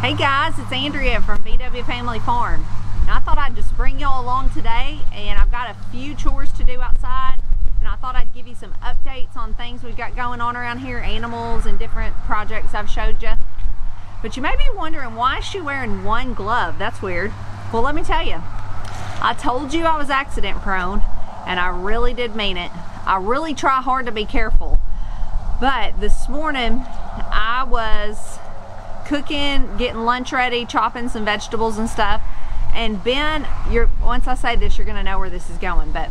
Hey guys, it's Andrea from VW Family Farm. And I thought I'd just bring y'all along today, and I've got a few chores to do outside, and I thought I'd give you some updates on things we've got going on around here, animals and different projects I've showed you. But you may be wondering, why is she wearing one glove? That's weird. Well, let me tell you. I told you I was accident prone, and I really did mean it. I really try hard to be careful. But this morning, I was cooking, getting lunch ready, chopping some vegetables and stuff, and Ben, once I say this, you're gonna know where this is going, but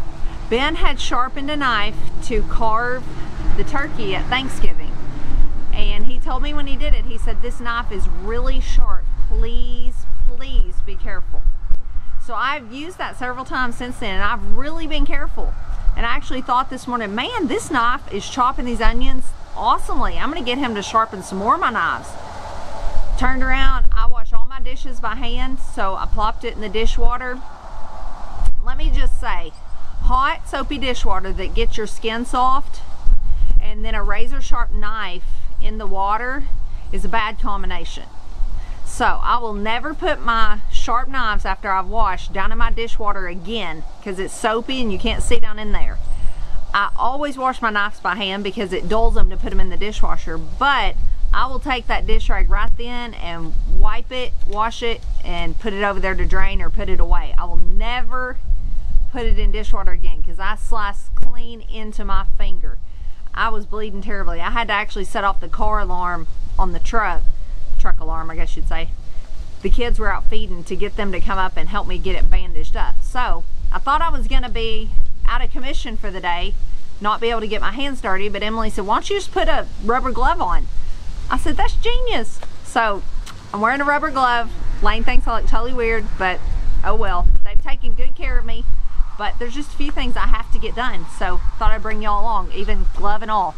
Ben had sharpened a knife to carve the turkey at Thanksgiving, and he told me when he did it, he said, this knife is really sharp, please be careful. So I've used that several times since then, and I've really been careful. And I actually thought this morning, man, this knife is chopping these onions awesomely. I'm gonna get him to sharpen some more of my knives. Turned around, I wash all my dishes by hand, so I plopped it in the dishwater. Let me just say, hot soapy dishwater that gets your skin soft and then a razor sharp knife in the water is a bad combination. So I will never put my sharp knives after I've washed down in my dishwater again, because it's soapy and you can't see down in there. I always wash my knives by hand because it dulls them to put them in the dishwasher, but I will take that dish rag right then and wipe it, wash it, and put it over there to drain or put it away. I will never put it in dishwater again because I sliced clean into my finger. I was bleeding terribly. I had to actually set off the car alarm on the truck alarm, I guess you'd say. The kids were out feeding to get them to come up and help me get it bandaged up. So I thought I was gonna be out of commission for the day, not be able to get my hands dirty, but Emily said, why don't you just put a rubber glove on? I said, that's genius. So I'm wearing a rubber glove. Lane thinks I look totally weird, but oh well. They've taken good care of me, but there's just a few things I have to get done. So thought I'd bring y'all along, even glove and all.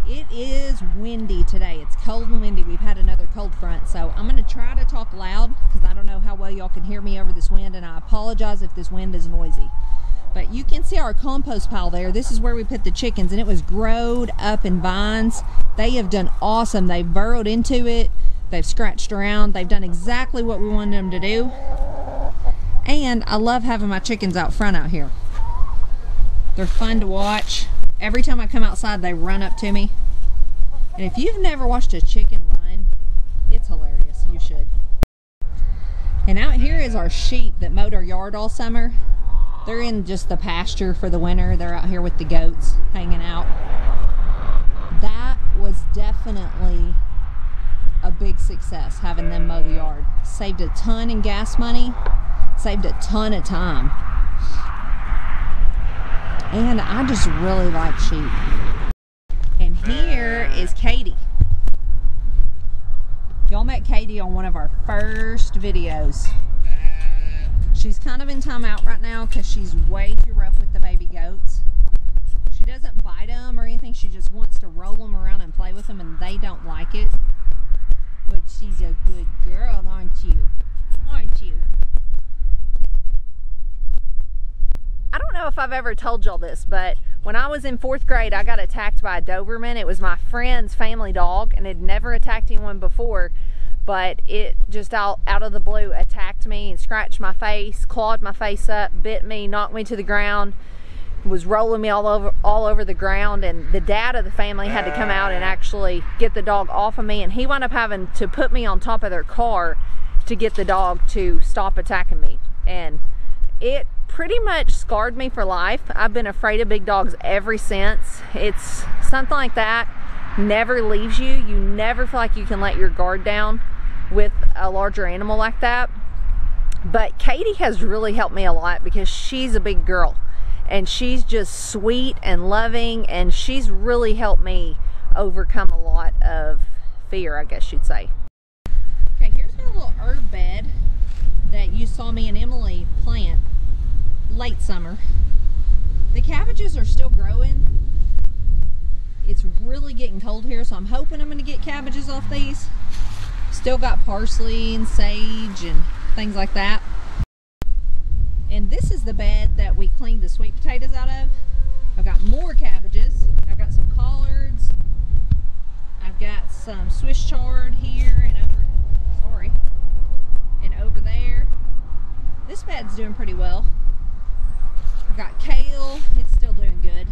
It is windy today. It's cold and windy. We've had another cold front, so I'm going to try to talk loud because I don't know how well y'all can hear me over this wind, and I apologize if this wind is noisy. But you can see our compost pile there. This is where we put the chickens, and it was growed up in vines. They have done awesome. They've burrowed into it. They've scratched around. They've done exactly what we wanted them to do. And I love having my chickens out front out here. They're fun to watch. Every time I come outside, they run up to me. And if you've never watched a chicken run, it's hilarious. You should. And out here is our sheep that mowed our yard all summer. They're in just the pasture for the winter. They're out here with the goats hanging out. That was definitely a big success, having them mow the yard. Saved a ton in gas money, saved a ton of time. And I just really like sheep. And here is Katie. Y'all met Katie on one of our first videos. She's kind of in timeout right now because she's way too rough with the baby goats. She doesn't bite them or anything. She just wants to roll them around and play with them, and they don't like it. But she's a good girl, aren't you? Aren't you? I don't know if I've ever told y'all this, but when I was in 4th grade, I got attacked by a Doberman. It was my friend's family dog, and it had never attacked anyone before, but it just out of the blue attacked me and scratched my face, clawed my face up, bit me, knocked me to the ground, was rolling me all over the ground, and the dad of the family had to come out and actually get the dog off of me, and he wound up having to put me on top of their car to get the dog to stop attacking me. And it pretty much scarred me for life. I've been afraid of big dogs ever since. It's something like that never leaves you. You never feel like you can let your guard down with a larger animal like that. But Katie has really helped me a lot because she's a big girl. and she's just sweet and loving, and she's really helped me overcome a lot of fear, I guess you'd say. Okay, here's my little herb bed that you saw me and Emily plant late summer. The cabbages are still growing. It's really getting cold here, so I'm hoping I'm going to get cabbages off these. Still got parsley and sage and things like that. And this is the bed that we cleaned the sweet potatoes out of. I've got more cabbages. I've got some collards. I've got some Swiss chard here and over there. This bed's doing pretty well. I've got kale. It's still doing good.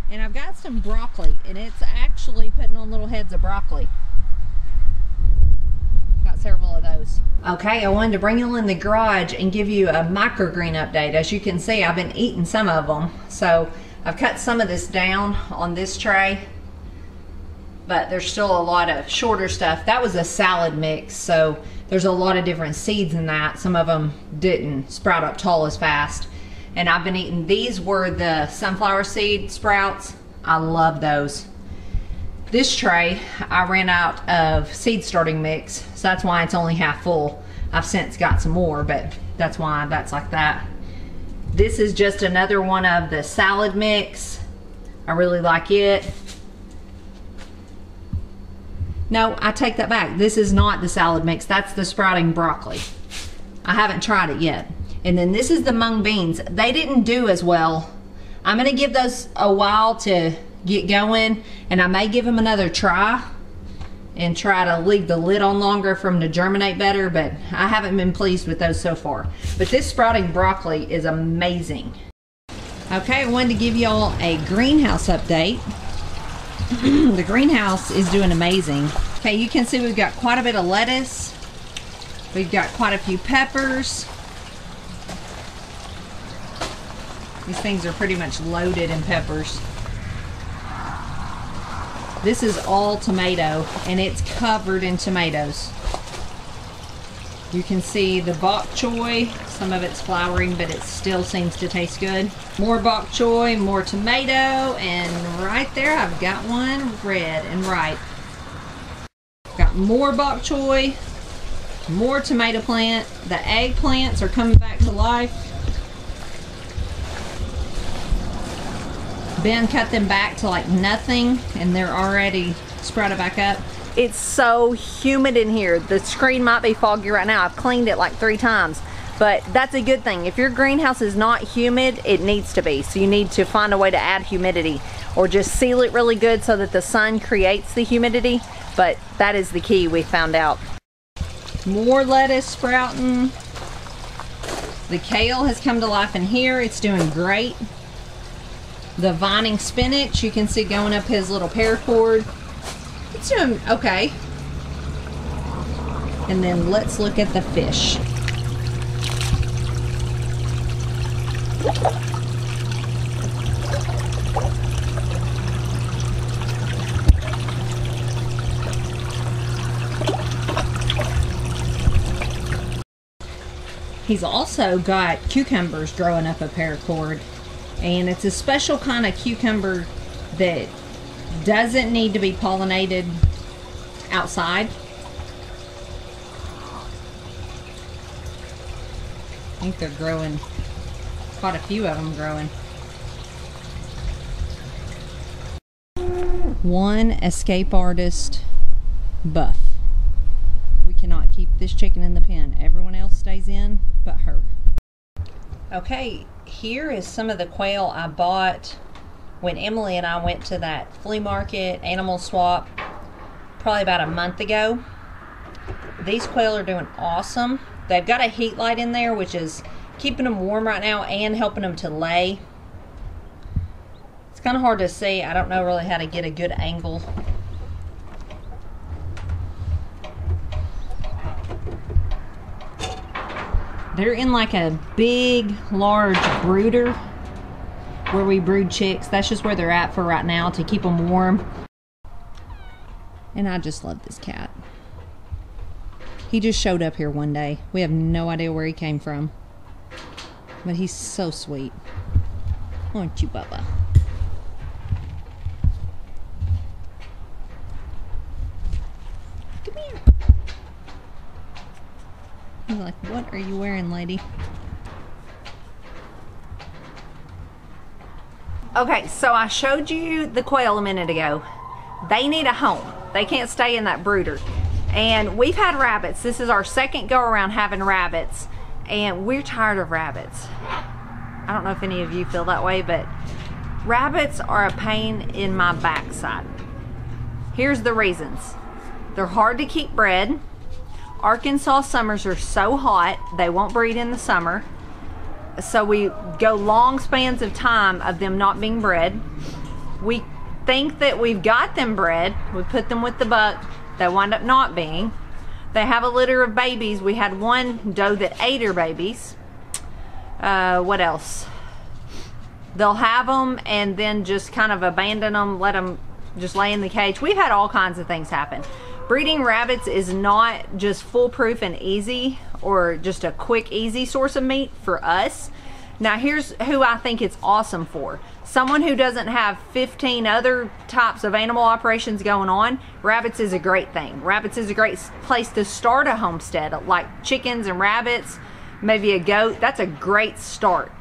And I've got some broccoli, and it's actually putting on little heads of broccoli. Got several of those. Okay, I wanted to bring you in the garage and give you a microgreen update. As you can see, I've been eating some of them. So I've cut some of this down on this tray, but there's still a lot of shorter stuff. That was a salad mix, so there's a lot of different seeds in that. Some of them didn't sprout up tall as fast. And I've been eating, these were the sunflower seed sprouts. I love those. This tray, I ran out of seed starting mix, so that's why it's only half full. I've since got some more, but that's why that's like that. This is just another one of the salad mix. I really like it. No, I take that back. This is not the salad mix. That's the sprouting broccoli. I haven't tried it yet. And then this is the mung beans. They didn't do as well. I'm gonna give those a while to get going, and I may give them another try and try to leave the lid on longer for them to germinate better, but I haven't been pleased with those so far. But this sprouting broccoli is amazing. Okay, I wanted to give y'all a greenhouse update. The greenhouse is doing amazing. Okay, you can see we've got quite a bit of lettuce. We've got quite a few peppers. These things are pretty much loaded in peppers. This is all tomato, and it's covered in tomatoes. You can see the bok choy. Some of it's flowering, but it still seems to taste good. More bok choy, more tomato, and right there I've got one red and ripe. Got more bok choy, more tomato plant. The eggplants are coming back to life. Ben cut them back to like nothing, and they're already sprouted back up. It's so humid in here. The screen might be foggy right now. I've cleaned it like 3 times, but that's a good thing. If your greenhouse is not humid, it needs to be. So you need to find a way to add humidity, or just seal it really good so that the sun creates the humidity. But that is the key, we found out. More lettuce sprouting. The kale has come to life in here. It's doing great. The vining spinach, you can see going up his little paracord. It's doing okay. And then let's look at the fish. He's also got cucumbers growing up a paracord. And it's a special kind of cucumber that doesn't need to be pollinated outside. I think they're growing, quite a few of them growing. One escape artist buff. We cannot keep this chicken in the pen. Everyone else stays in but her. Okay, here is some of the quail I bought when Emily and I went to that flea market animal swap probably about a month ago. These quail are doing awesome. They've got a heat light in there, which is keeping them warm right now and helping them to lay. It's kind of hard to see. I don't know really how to get a good angle. They're in like a big, large brooder where we brood chicks. That's just where they're at for right now to keep them warm. And I just love this cat. He just showed up here one day. We have no idea where he came from, but he's so sweet. Aren't you, Bubba? Come here. He's like, what are you wearing, lady? Okay, so I showed you the quail a minute ago. They need a home. They can't stay in that brooder. And we've had rabbits. This is our second go around having rabbits. And we're tired of rabbits. I don't know if any of you feel that way, but rabbits are a pain in my backside. Here's the reasons. They're hard to keep bred. Arkansas summers are so hot, they won't breed in the summer. So we go long spans of time of them not being bred. We think that we've got them bred. We put them with the buck. They wind up not being. They have a litter of babies. We had one doe that ate her babies. What else? They'll have them and then just kind of abandon them, let them just lay in the cage. We've had all kinds of things happen. Breeding rabbits is not just foolproof and easy or just a quick, easy source of meat for us. Now here's who I think it's awesome for. Someone who doesn't have 15 other types of animal operations going on, rabbits is a great thing. Rabbits is a great place to start a homestead, like chickens and rabbits, maybe a goat. That's a great start.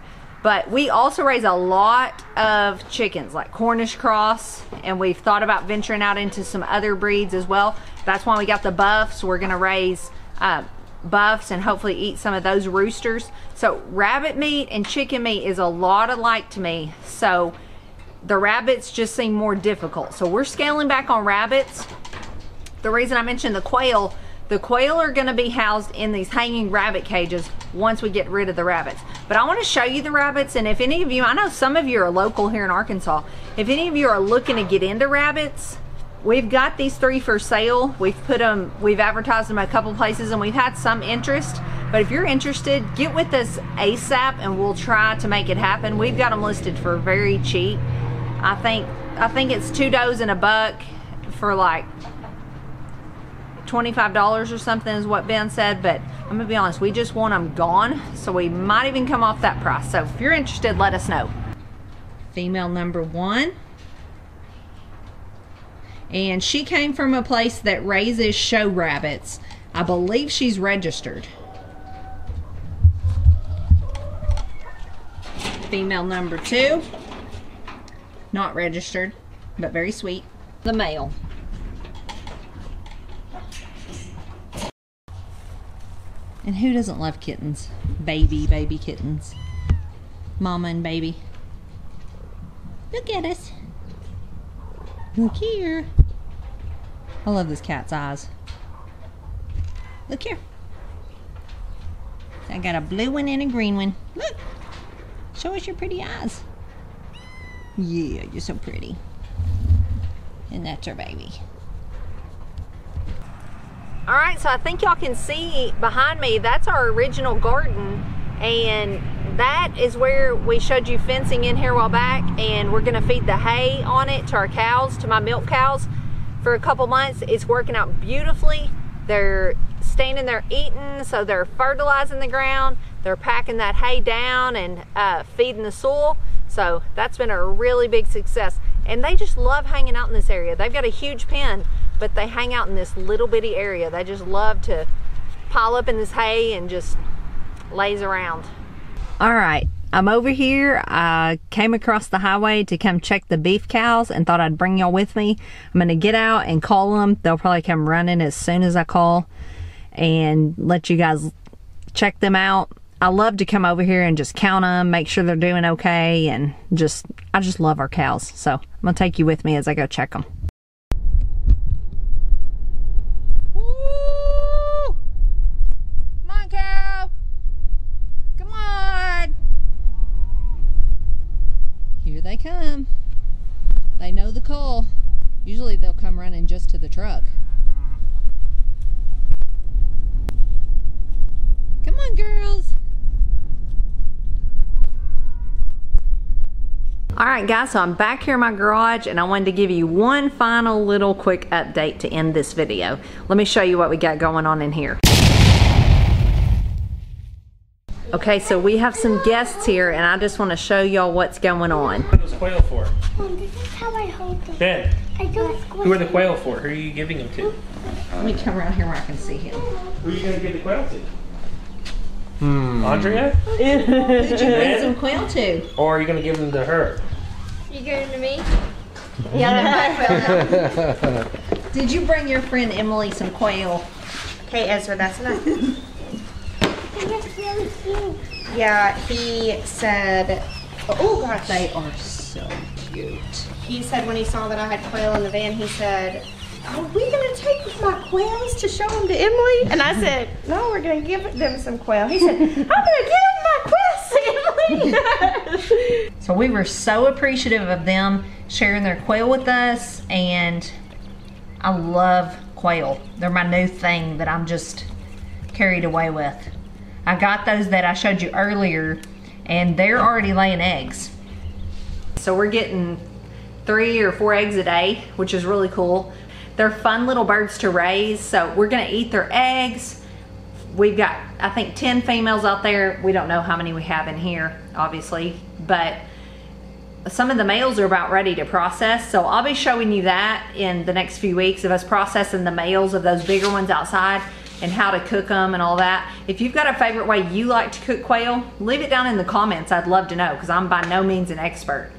But we also raise a lot of chickens, like Cornish cross, and we've thought about venturing out into some other breeds as well. That's why we got the buffs. We're gonna raise buffs and hopefully eat some of those roosters. So rabbit meat and chicken meat is a lot alike to me. So the rabbits just seem more difficult. So we're scaling back on rabbits. The reason I mentioned the quail are gonna be housed in these hanging rabbit cages once we get rid of the rabbits. But I wanna show you the rabbits, and if any of you, I know some of you are local here in Arkansas, if any of you are looking to get into rabbits, we've got these 3 for sale. We've advertised them a couple places and we've had some interest. But if you're interested, get with us ASAP and we'll try to make it happen. We've got them listed for very cheap. I think it's 2 does and a buck for like $25 or something is what Ben said, but I'm gonna be honest, we just want them gone, so we might even come off that price. So if you're interested, let us know. Female number 1. And she came from a place that raises show rabbits. I believe she's registered. Female number 2. Not registered, but very sweet. The male. And who doesn't love kittens? Baby kittens. Mama and baby. Look at us. Look here. I love this cat's eyes. Look here. I got a blue one and a green one. Look. Show us your pretty eyes. Yeah, you're so pretty. And that's our baby. All right, so I think y'all can see behind me, that's our original garden, and that is where we showed you fencing in here a while back, and we're gonna feed the hay on it to our cows, to my milk cows, for a couple months. It's working out beautifully. They're standing there eating, so they're fertilizing the ground, they're packing that hay down and feeding the soil. So that's been a really big success. And they just love hanging out in this area. They've got a huge pen, but they hang out in this little bitty area. They just love to pile up in this hay and just laze around. All right, I'm over here. I came across the highway to come check the beef cows and thought I'd bring y'all with me. I'm gonna get out and call them. They'll probably come running as soon as I call and let you guys check them out. I love to come over here and just count them, make sure they're doing okay, and I just love our cows. So I'm gonna take you with me as I go check them. Woo! Come on, cow! Come on! Here they come. They know the call. Usually they'll come running just to the truck. Come on, girls. All right, guys, so I'm back here in my garage and I wanted to give you one final little quick update to end this video. Let me show you what we got going on in here. Okay, so we have some guests here, and I just want to show y'all what's going on. What was Quail for? This is how I hold them. Ben, I don't who are the Quail for? Who are you giving them to? Let me come around here where I can see him. Who are you going to give the Quail to? Andrea? Who'd you bring some Quail to? Or are you going to give them to her? You giving to me? Yeah, Quail. Did you bring your friend Emily some Quail? Okay, Ezra, that's enough. That's really cute. Yeah, he said, oh gosh. They are so cute. He said when he saw that I had Quail in the van, he said, are we going to take my quails to show them to Emily? And I said, no, we're going to give them some Quail. He said, I'm going to give my quails to Emily. So we were so appreciative of them sharing their Quail with us, and I love Quail. They're my new thing that I'm just carried away with. I got those that I showed you earlier, and they're already laying eggs. So we're getting 3 or 4 eggs a day, which is really cool. They're fun little birds to raise, so we're gonna eat their eggs. We've got, I think, 10 females out there. We don't know how many we have in here, obviously, but some of the males are about ready to process, so I'll be showing you that in the next few weeks of us processing the males of those bigger ones outside and how to cook them and all that. If you've got a favorite way you like to cook quail, leave it down in the comments. I'd love to know, because I'm by no means an expert.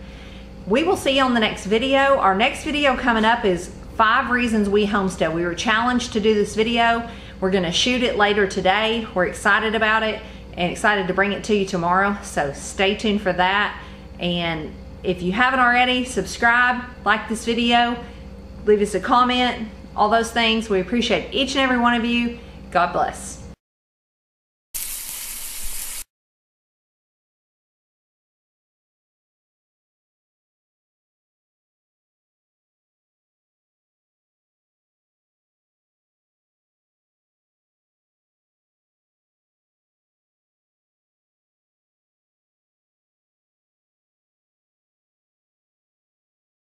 We will see you on the next video. Our next video coming up is 5 reasons we homestead. We were challenged to do this video. We're gonna shoot it later today. We're excited about it and excited to bring it to you tomorrow, so stay tuned for that. And if you haven't already, subscribe, like this video, leave us a comment, all those things. We appreciate each and every one of you. God bless.